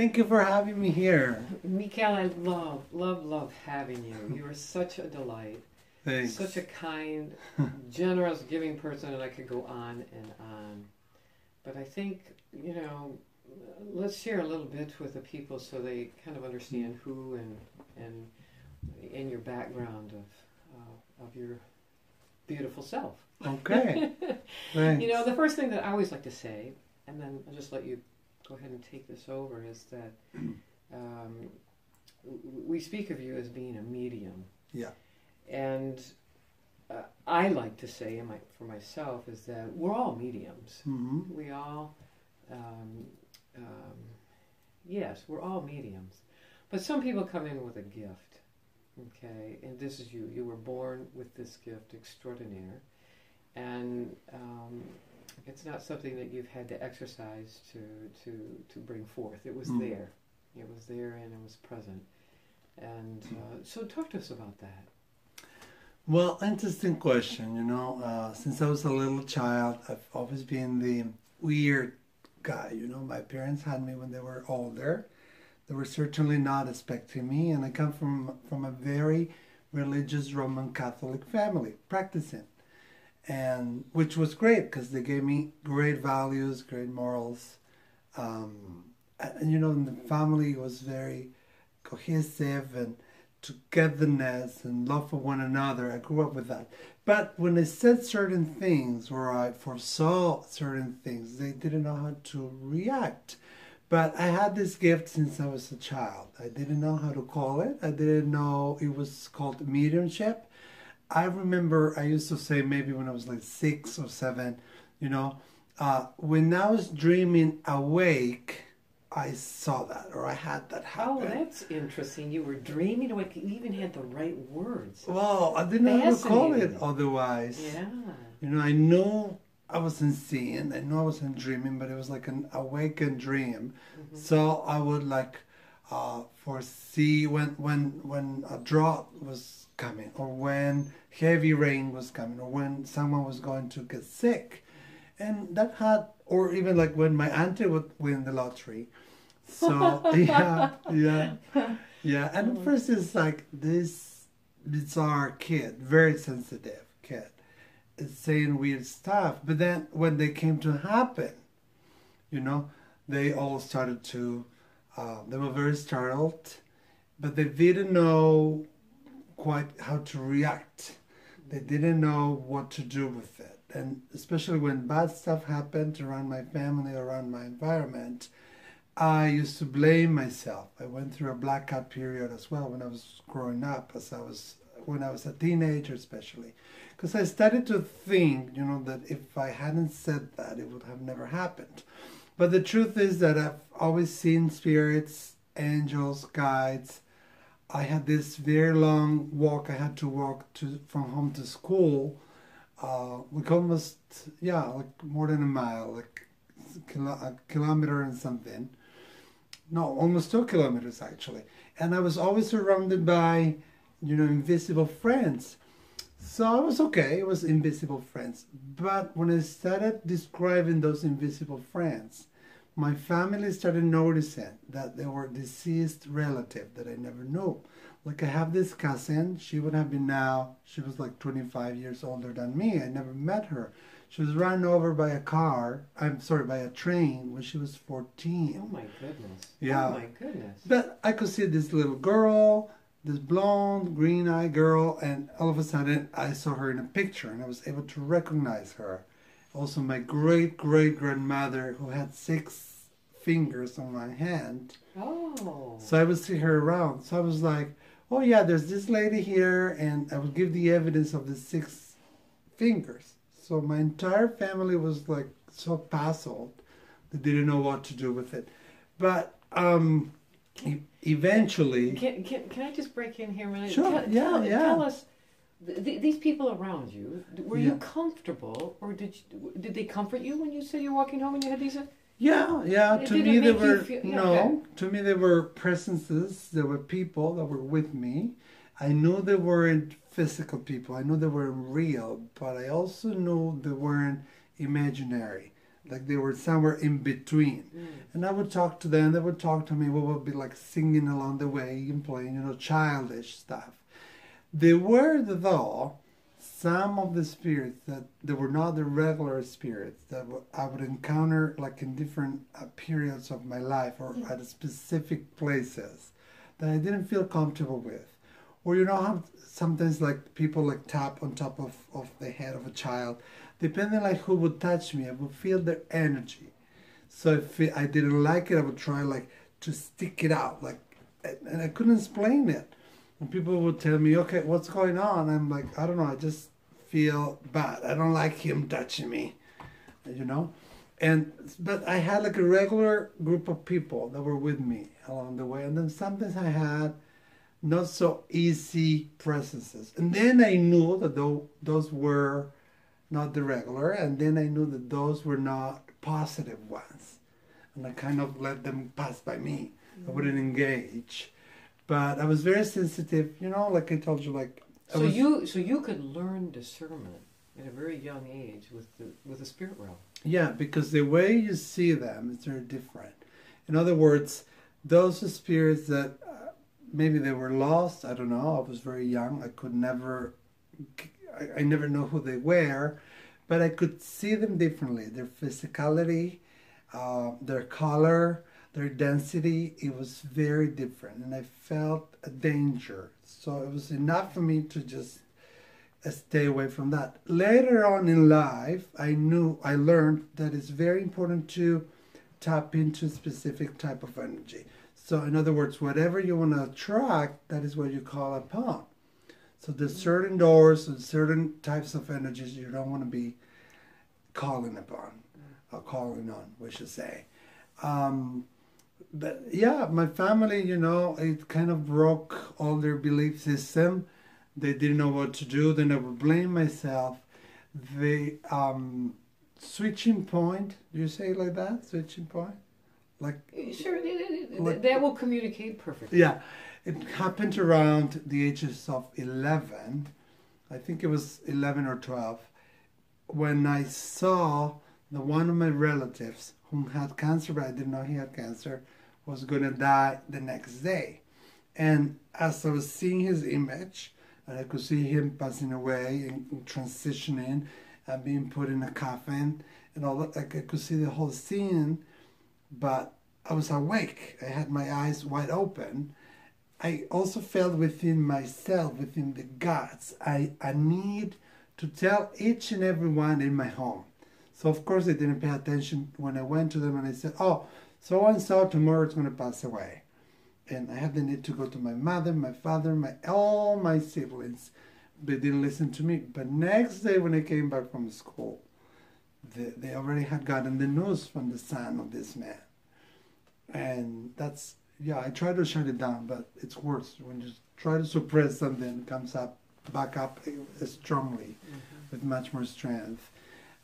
Thank you for having me here. Mikael, I love having you. You are such a delight. Thanks. Such a kind, generous, giving person, and I could go on and on. But I think, let's share a little bit with the people so they kind of understand who and your background of your beautiful self. Okay. Thanks. The first thing that I always like to say, and then I'll just let you go ahead and take this over, is that we speak of you as being a medium. Yeah. And I like to say, for myself, is that we're all mediums. Mm-hmm. We all, yes, we're all mediums. But some people come in with a gift, okay? And this is you. You were born with this gift extraordinaire. And it's not something that you've had to exercise to bring forth. It was there. It was there and it was present. And so talk to us about that. Well, interesting question. Since I was a little child, I've always been the weird guy. My parents had me when they were older. They were certainly not expecting me, and I come from a very religious Roman Catholic family, practicing, and which was great because they gave me great values, great morals, and the family was very cohesive and togetherness and love for one another. I grew up with that. But when I said certain things or I foresaw certain things, they didn't know how to react. But I had this gift since I was a child. I didn't know how to call it. I didn't know it was called mediumship. I remember I used to say, maybe when I was like 6 or 7, when I was dreaming awake, I saw that, or I had that happen. Oh, that's interesting. You were dreaming awake. You even had the right words. Well, I didn't know how to call it otherwise. Yeah. I knew I wasn't seeing. I knew I wasn't dreaming, but it was like an awakened dream. Mm-hmm. So I would foresee when a drought was coming, or when heavy rain was coming, or when someone was going to get sick. And that had, or even like when my auntie would win the lottery. So, yeah. And at first it's like this bizarre kid, very sensitive kid, is saying weird stuff. But then when they came to happen, they all started to, they were very startled, but they didn't know quite how to react. They didn't know what to do with it. And especially when bad stuff happened around my family, around my environment, I used to blame myself. I went through a blackout period as well when I was growing up, when I was a teenager especially. Because I started to think, that if I hadn't said that, it would have never happened. But the truth is that I've always seen spirits, angels, guides. I had this very long walk. I had to walk from home to school. Like almost, like more than a mile, like a kilometer and something. No, almost 2 kilometers actually. And I was always surrounded by, invisible friends. So I was okay, it was invisible friends. But when I started describing those invisible friends, my family started noticing that they were deceased relative that I never knew. Like I have this cousin, she would have been she was like 25 years older than me. I never met her. She was run over by by a train when she was 14. Oh my goodness. Yeah. Oh my goodness. But I could see this little girl, this blonde, green-eyed girl, and all of a sudden I saw her in a picture and I was able to recognize her. Also my great-great-grandmother who had 6 fingers on my hand. Oh. So I would see her around. So I was like, oh yeah, there's this lady here, and I would give the evidence of the 6 fingers. So my entire family was like so puzzled. They didn't know what to do with it. But eventually... Can I just break in here a minute? Sure, Tell us, these people around you, were you comfortable, or did they comfort you when you said you're walking home and you had these... Yeah. To me, they were okay. To me, they were presences. There were people that were with me. I knew they weren't physical people. I knew they weren't real, but I also knew they weren't imaginary. like they were somewhere in between. And I would talk to them, they would talk to me, we would be like singing along the way and playing, childish stuff. There were, though, some of the spirits that were not the regular spirits that I would encounter like in different periods of my life or at specific places that I didn't feel comfortable with. Or how sometimes like people like tap on top of the head of a child. Depending like who would touch me, I would feel their energy. So if I didn't like it, I would try like to stick it out, like, and I couldn't explain it. And people would tell me, okay, what's going on? I'm like, I don't know, I just feel bad. I don't like him touching me, But I had like a regular group of people that were with me along the way. And then sometimes I had not so easy presences. And then I knew that those were not the regular. And then I knew that those were not positive ones. And I kind of let them pass by me. I wouldn't engage. But I was very sensitive, like I told you, like. So you could learn discernment at a very young age with the spirit realm. Yeah, because the way you see them is very different. In other words, those spirits that maybe they were lost, I don't know, I was very young, I never know who they were, but I could see them differently. Their physicality, their color, their density, it was very different. And I felt a danger. So it was enough for me to just stay away from that. Later on in life, I learned that it's very important to tap into a specific type of energy. So in other words, whatever you want to attract, that is what you call upon. So there's certain doors and certain types of energies you don't want to be calling upon, or calling on, we should say. But yeah, my family, it kind of broke all their belief system. They didn't know what to do. Then I would blame myself. The switching point, do you say it like that? Switching point? Like, sure, that will communicate perfectly. Yeah, it happened around the ages of 11. I think it was 11 or 12. When I saw that one of my relatives who had cancer, but I didn't know he had cancer, was going to die the next day. And as I was seeing his image, and I could see him passing away and transitioning and being put in a coffin and all that, like I could see the whole scene, but I was awake. I had my eyes wide open. I also felt within myself, within the guts, I need to tell each and every one in my home. So of course I didn't pay attention when I went to them and I said, oh, so-and-so tomorrow is going to pass away. And I had the need to go to my mother, my father, all my siblings. They didn't listen to me. But next day when I came back from school, they already had gotten the news from the son of this man. And that's, I try to shut it down, but it's worse. When you try to suppress something, it comes back up strongly, with much more strength.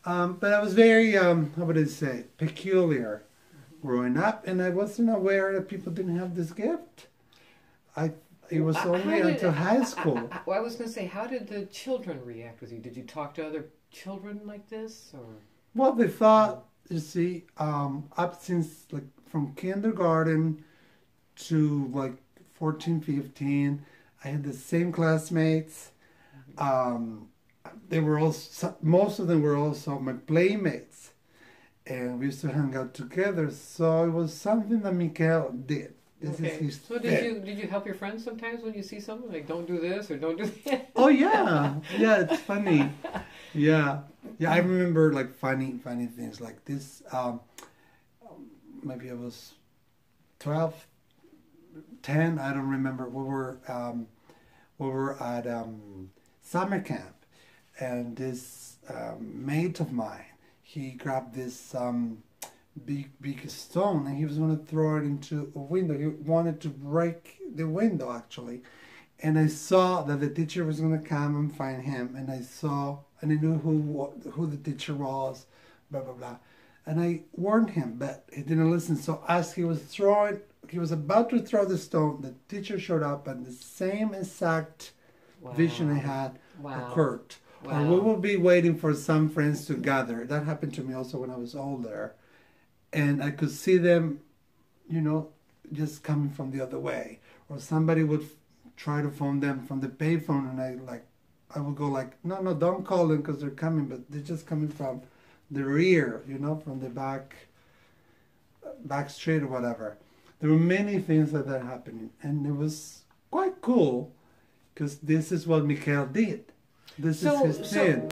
But I was very, how would I say, peculiar growing up, and I wasn't aware that people didn't have this gift. It was only until high school. I was going to say, how did the children react with you? Did you talk to other children like this, or? Well, they thought, you see, up since like from kindergarten to like 14, 15, I had the same classmates. They were also, most of them were also my playmates. And we used to hang out together, so it was something that Mikael did. This is his so did you help your friends sometimes when you see something like don't do this or don't do that? Oh yeah, it's funny. Yeah, I remember like funny things like this. Maybe I was 12, 10. I don't remember. We were at summer camp, and this mate of mine, he grabbed this big stone and he was going to throw it into a window. He wanted to break the window actually. And I saw that the teacher was going to come and find him. And I knew who the teacher was, blah, blah, blah. And I warned him, but he didn't listen. So as he was about to throw the stone, the teacher showed up and the same exact vision I had occurred. Or we will be waiting for some friends to gather. That happened to me also when I was older. And I could see them, you know, just coming from the other way. Or somebody would try to phone them from the payphone, and I would go like, no, don't call them because they're coming, but they're just coming from the rear, you know, from the back street or whatever. There were many things like that happening, and it was quite cool because this is what Mikael did. This is his thing.